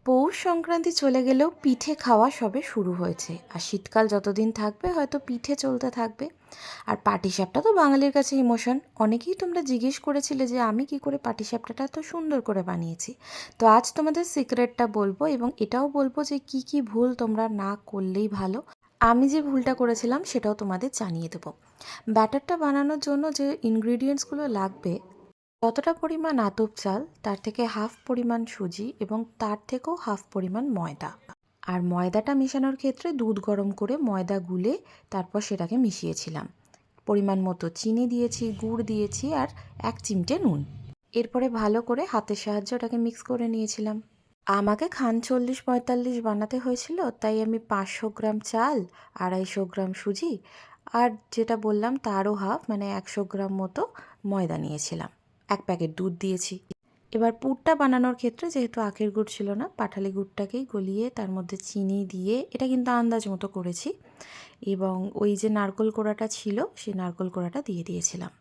পৌষ সংক্রান্তি চলে গেলেও পিঠে খাওয়া সবে শুরু হয়েছে, আর শীতকাল যতদিন থাকবে হয়তো পিঠে চলতে থাকবে। আর পাটিসাপটা তো বাঙালির কাছে ইমোশন। অনেকেই তোমরা জিজ্ঞেস করেছিলে যে আমি কি করে পাটিসাপটাটা এত সুন্দর করে বানিয়েছি। তো আজ তোমাদের সিক্রেটটা বলবো এবং এটাও বলবো যে কি কি ভুল তোমরা না করলেই ভালো। আমি যে ভুলটা করেছিলাম সেটাও তোমাদের জানিয়ে দেবো। ব্যাটারটা বানানোর জন্য যে ইনগ্রিডিয়েন্টসগুলো লাগবে, যতটা পরিমাণ আতপ চাল তার থেকে হাফ পরিমাণ সুজি এবং তার থেকেও হাফ পরিমাণ ময়দা। আর ময়দাটা মেশানোর ক্ষেত্রে দুধ গরম করে ময়দা গুলে তারপর সেটাকে মিশিয়েছিলাম। পরিমাণ মতো চিনি দিয়েছি, গুড় দিয়েছি আর 1 চিমটে নুন। এরপরে ভালো করে হাতের সাহায্যে ওটাকে মিক্স করে নিয়েছিলাম। আমাকে খান 40-45 বানাতে হয়েছিল, তাই আমি 500 গ্রাম চাল, 250 গ্রাম সুজি আর যেটা বললাম তারও হাফ মানে 100 গ্রাম মতো ময়দা নিয়েছিলাম। 1 প্যাকেট দুধ দিয়েছি। এবার পুরটা বানানোর ক্ষেত্রে যেহেতু আখের গুড় ছিল না, পাটালি গুড়টাকেই গলিয়ে তার মধ্যে চিনি দিয়ে, এটা কিন্তু আন্দাজ মতো করেছি, এবং ওই যে নারকোল কোড়াটা ছিল সেই নারকোল কোড়াটা দিয়ে দিয়েছিলাম।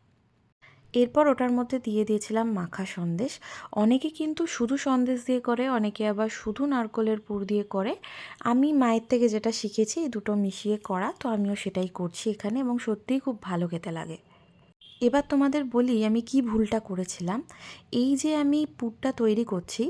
এরপর ওটার মধ্যে দিয়ে দিয়েছিলাম মাখা সন্দেশ। অনেকে কিন্তু শুধু সন্দেশ দিয়ে করে, অনেকে আবার শুধু নারকোলের পুর দিয়ে করে। আমি মায়ের থেকে যেটা শিখেছি এই দুটো মিশিয়ে করা, তো আমিও সেটাই করছি এখানে এবং সত্যিই খুব ভালো খেতে লাগে। এবার তোমাদের বলি আমি কি ভুলটা করেছিলাম। এই যে আমি পুরটা তৈরি করছি,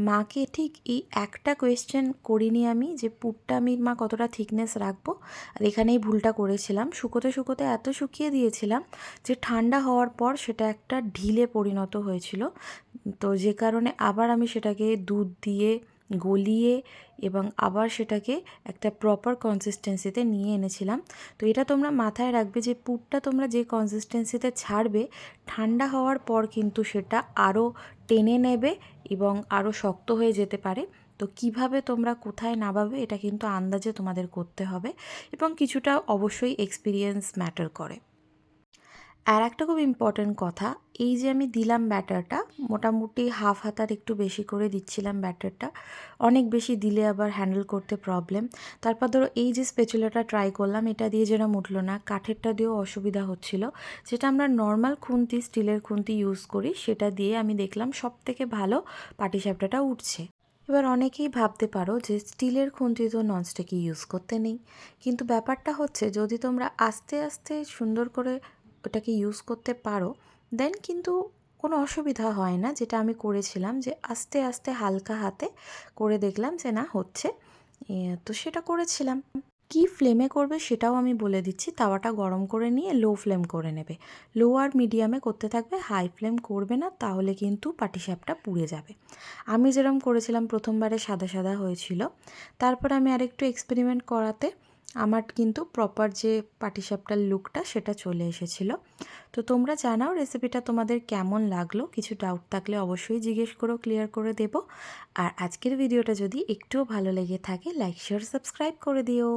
মাকে ঠিক এই একটা কোয়েশ্চেন করিনি আমি যে পুরটা আমি মা কতটা থিকনেস রাখবো। আর এখানেই ভুলটা করেছিলাম, শুকোতে শুকোতে এত শুকিয়ে দিয়েছিলাম যে ঠান্ডা হওয়ার পর সেটা একটা ঢিলে পরিণত হয়েছিল। তো যে কারণে আবার আমি সেটাকে দুধ দিয়ে গলিয়ে এবং আবার সেটাকে একটা প্রপার কনসিস্টেন্সিতে নিয়ে এনেছিলাম। তো এটা তোমরা মাথায় রাখবে যে পুরটা তোমরা যে কনসিস্টেন্সিতে ছাড়বে, ঠান্ডা হওয়ার পর কিন্তু সেটা আরও টেনে নেবে এবং আরও শক্ত হয়ে যেতে পারে। তো কিভাবে তোমরা কোথায় নামাবে এটা কিন্তু আন্দাজে তোমাদের করতে হবে এবং কিছুটা অবশ্যই এক্সপিরিয়েন্স ম্যাটার করে। আর একটা খুব ইম্পর্ট্যান্ট কথা, এই যে আমি দিলাম ব্যাটারটা, মোটামুটি হাফ হাতার একটু বেশি করে দিচ্ছিলাম ব্যাটারটা। অনেক বেশি দিলে আবার হ্যান্ডেল করতে প্রবলেম। তারপর ধরো এই যে স্প্যাচুলাটা ট্রাই করলাম, এটা দিয়ে যেরকম উঠলো না, কাঠেরটা দিয়েও অসুবিধা হচ্ছিল। যেটা আমরা নর্মাল খুন্তি, স্টিলের খুন্তি ইউজ করি, সেটা দিয়ে আমি দেখলাম সবথেকে ভালো পাটিসাপটাটা উঠছে। এবার অনেকেই ভাবতে পারো যে স্টিলের খুন্তি তো ননস্টিকি ইউজ করতে নেই, কিন্তু ব্যাপারটা হচ্ছে যদি তোমরা আস্তে আস্তে সুন্দর করে ওটাকে ইউজ করতে পারো, দেন কিন্তু কোনো অসুবিধা হয় না। যেটা আমি করেছিলাম যে আস্তে আস্তে হালকা হাতে করে দেখলাম যে না হচ্ছে, তো সেটা করেছিলাম। কি ফ্লেমে করবে সেটাও আমি বলে দিচ্ছি। তাওয়াটা গরম করে নিয়ে লো ফ্লেম করে নেবে, লো আর মিডিয়ামে করতে থাকবে, হাই ফ্লেম করবে না, তাহলে কিন্তু পাটিসাপটা পুড়ে যাবে। আমি যেরকম করেছিলাম প্রথমবারে সাদা সাদা হয়েছিল, তারপর আমি আরেকটু এক্সপেরিমেন্ট করাতে আমার কিন্তু প্রপার যে পাটিসাপটার লুকটা সেটা চলে এসেছিলো। তো তোমরা জানাও রেসিপিটা তোমাদের কেমন লাগলো, কিছু ডাউট থাকলে অবশ্যই জিজ্ঞেস করো, ক্লিয়ার করে দেবো। আর আজকের ভিডিওটা যদি একটুও ভালো লেগে থাকে, লাইক শেয়ার সাবস্ক্রাইব করে দিও।